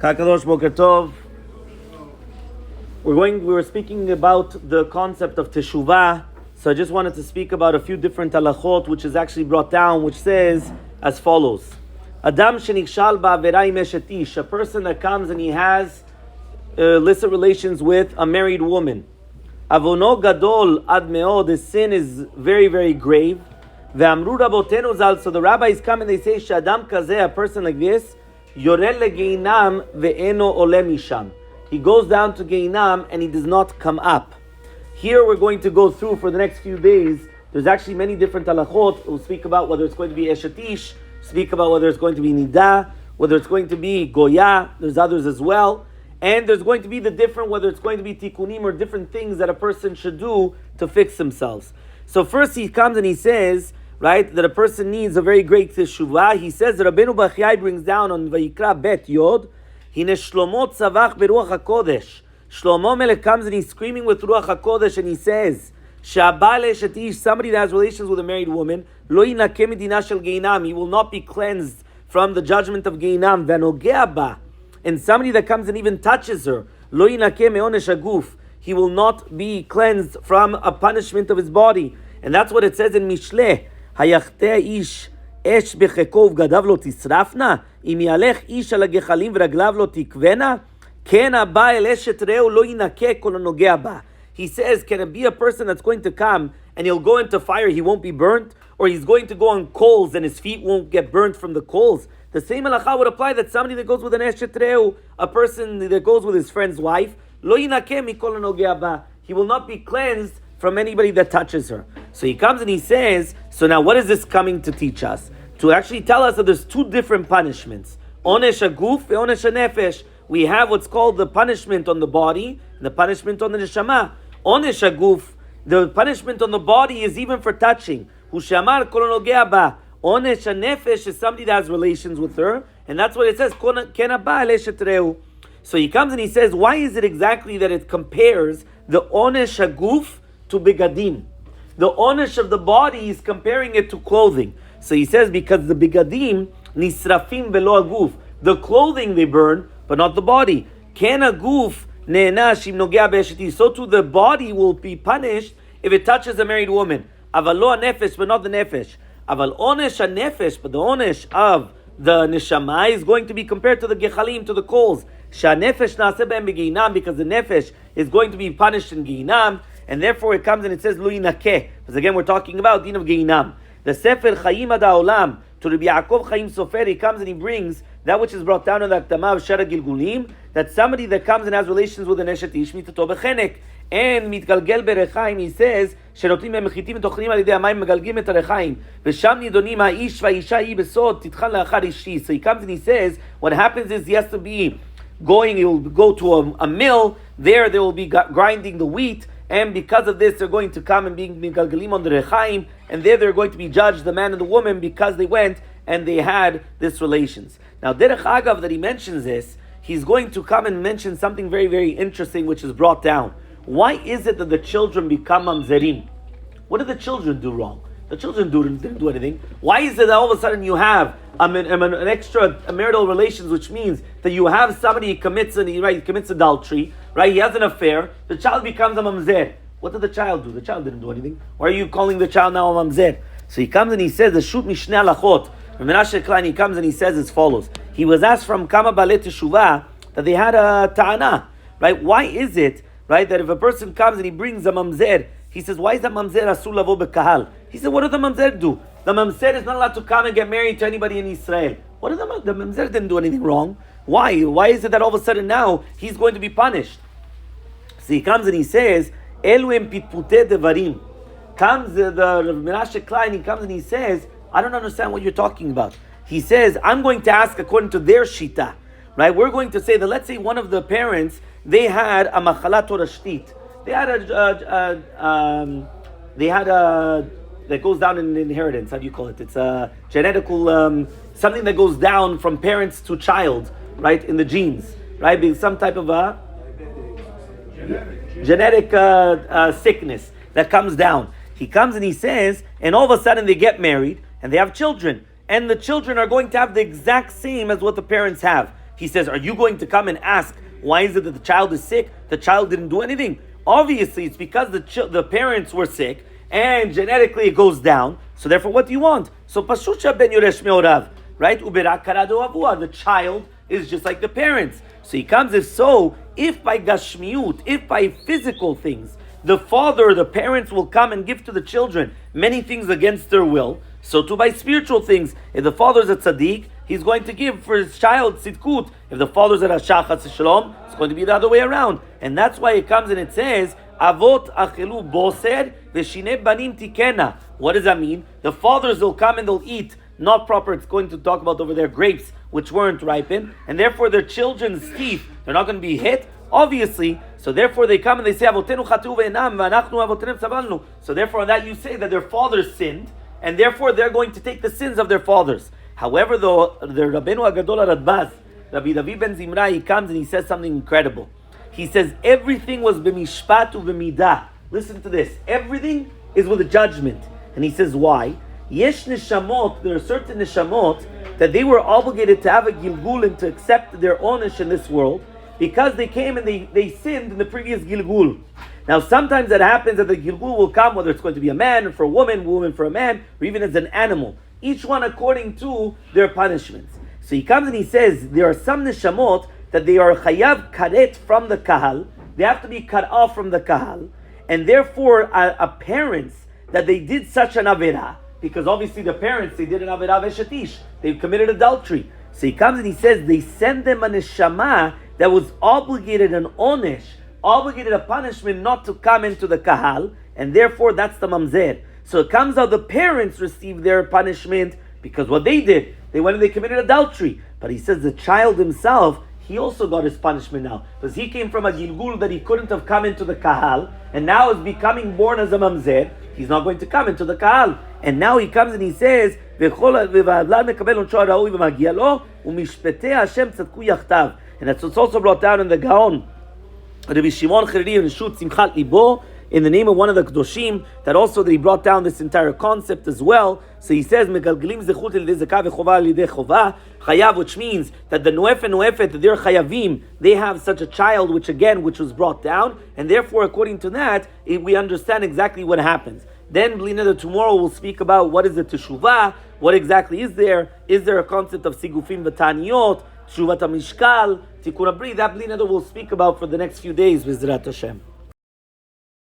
Kakadosh Boker Tov. We were speaking about the concept of Teshuva, so I just wanted to speak about a few different halachot, which is actually brought down, which says as follows: Adam shenichshal ba'avera im eshet ish, a person that comes and he has illicit relations with a married woman. Avono gadol ad meod, his sin is very, very grave. Ve'amru rabotenu zal, so the rabbis come and they say, Shadam kazeh, a person like this, yorel legeinam ve'eno ole misham. He goes down to Geinam and he does not come up. Here we're going to go through for the next few days. There's actually many different halachot. We'll speak about whether it's going to be eshet ish, speak about whether it's going to be nida, whether it's going to be goya. There's others as well. And there's going to be the different, whether it's going to be tikkunim or different things that a person should do to fix themselves. So first he comes and he says, right, that a person needs a very great Teshuva. He says that Rabbeinu Bachiyai brings down on Vayikra Bet Yod, Hine Shlomo tzavach beruach hakodesh. Shlomo Melech comes and he's screaming with ruach hakodesh and he says, Shabal eshet ish, somebody that has relations with a married woman, lo yinakeh medina shel geinam, he will not be cleansed from the judgment of geinam. V'nogea ba, and somebody that comes and even touches her, lo yinakeh me'onesh haguf, he will not be cleansed from a punishment of his body. And that's what it says in Mishleh, hayachteh ish אש בחיקו ובגדיו לא תשרפנה, אם יהלך איש על הגחלים ורגליו לא תקבנה, כן הבא אל אשת רעהו לא ינקה כל הנוגע בה. He says, can it be a person that's going to come and he'll go into fire, he won't be burnt? Or he's going to go on coals and his feet won't get burnt from the coals? The same halacha would apply that somebody that goes with an eshet reu, a person that goes with his friend's wife, lo yinakeh mikol hanogea ba. He will not be cleansed from anybody that touches her. So he comes and he says, so now what is this coming to teach us? To actually tell us that there's two different punishments. Onesh haguf and onesh hanefesh. We have what's called the punishment on the body and the punishment on the neshama. Onesh haguf, the punishment on the body is even for touching. Hushamar kol hanogea ba. Onesh hanefesh is somebody that has relations with her, and that's what it says. Ken haba el eshet reu. So he comes and he says, why is it exactly that it compares the onesh haguf to bigadim? The onesh of the body is comparing it to clothing. So he says, because the bigadim nisrafim velo aguf, the clothing they burn, but not the body. Ken aguf ne'enash im nogea be'esheti. So too the body will be punished if it touches a married woman. Aval lo nefesh, but not the nefesh. Aval onesh nefesh, but the onesh of the neshama is going to be compared to the gechalim, to the coals. Shanefesh naaseh be'em be'geinam, because the nefesh is going to be punished in geinam. And therefore it comes and it says lo yinakeh, because again we're talking about din of geinam. The Sefer Chaim Ad Haolam, to Rabbi Yaakov Chaim Sofer, he comes and he brings that which is brought down in the Akdama of Shara Gilgulim, that somebody that comes and has relations with an Eshet Ish, mitato bechenek, and mitgalgel berechaim, he says, שנותנים הם מחיתים ותוכנים על ידי המים מגלגלים את הרחיים, ושם נידונים האיש והאישה היא בסוד, תטחן לאחר אישי. So he comes and he says, what happens is he has to be going, he will go to a mill, there they will be grinding the wheat, and because of this, they're going to come and be migalgalim on the rechaim, and there they're going to be judged, the man and the woman, because they went and they had this relations. Now, derech agav that he mentions this, he's going to come and mention something very, very interesting, which is brought down. Why is it that the children become mamzerim? What did the children do wrong? The children didn't do anything. Why is it that all of a sudden you have an extra marital relations, which means that you have somebody commits adultery, right? He has an affair. The child becomes a mamzer. What did the child do? The child didn't do anything. Why are you calling the child now a mamzer? So he comes and he says, the shoot mishneh halachot. Menashe Klein, he comes and he says as follows. He was asked from Kama Balei Teshuva that they had a ta'ana, right? Why is it, right, that if a person comes and he brings a mamzer, he says, why is that mamzer asur lavo bekahal? He said, what did the mamzer do? The mamzer is not allowed to come and get married to anybody in Israel. What did the mamzer didn't do anything wrong? Why? Why is it that all of a sudden now he's going to be punished? So he comes and he says, Elu pitpute devarim. Comes the Menashe Klein, he comes and he says, I don't understand what you're talking about. He says, I'm going to ask according to their shita, right? We're going to say that, let's say one of the parents, they had a machala torashtit. They had a that goes down in inheritance. How do you call it? It's a genetical, something that goes down from parents to child, right? In the genes, right? Being some type of a genetic sickness that comes down. He comes and he says, and all of a sudden they get married and they have children. And the children are going to have the exact same as what the parents have. He says, are you going to come and ask, why is it that the child is sick? The child didn't do anything. Obviously, it's because the parents were sick, and genetically it goes down. So therefore, what do you want? So Pashusha ben Yoresh Meorav, right? Uberak karado avua. The child is just like the parents. So he comes, if by gashmiut, if by physical things, the father, the parents will come and give to the children many things against their will, so too by spiritual things. If the father is a tzaddik, he's going to give for his child tzidkut. If the father is a rasha chas shalom, it's going to be the other way around. And that's why it comes and it says, Avot achelu boser v'shine banim tikena. What does that mean? The fathers will come and they'll eat not proper. It's going to talk about over there grapes which weren't ripened, and therefore their children's teeth, they're not going to be hit, obviously. So therefore they come and they say, Avotenu chatu ve'enam v'anachnu avotenem sabalnu. So therefore on that you say that their fathers sinned, and therefore they're going to take the sins of their fathers. However, though, the Rabbeinu Agadol Radbaz, Rabbi David ben Zimra, he comes and he says something incredible. He says everything was b'mishpat u'b'midah. Listen to this. Everything is with a judgment. And he says why? Yesh neshamot, there are certain neshamot that they were obligated to have a gilgul and to accept their onish in this world because they came and they sinned in the previous gilgul. Now sometimes that happens that the gilgul will come, whether it's going to be a man or for a woman for a man, or even as an animal. Each one according to their punishments. So he comes and he says there are some neshamot that they are chayav karet from the kahal. They have to be cut off from the kahal. And therefore a parents that they did such an avirah, because obviously the parents, they did an avirah veshetish, they committed adultery. So he comes and he says they send them a neshama that was obligated an onesh, obligated a punishment not to come into the kahal, and therefore that's the mamzer. So it comes out the parents received their punishment because what they did, they went and they committed adultery. But he says the child himself, he also got his punishment now, because he came from a gilgul that he couldn't have come into the kahal, and now is becoming born as a mamzer. He's not going to come into the kahal. And now he comes and he says, and that's what's also brought down in the Gaon. Rabbi Shimon Cheredi and Shut Simchat Libo, in the name of one of the Kedoshim, that also that he brought down this entire concept as well. So he says, Megalgalim zechut el zeka v'chova al yidei chova chayav, which means that the nuef and nuefet, they're chayavim, they have such a child, which was brought down, and therefore according to that, we understand exactly what happens. Then, tomorrow we'll speak about what is the Teshuva, what exactly is there a concept of Sigufim v'taniyot, Teshuvat HaMishkal, Tikkun HaBri, that we'll speak about for the next few days, V'ezrat Hashem.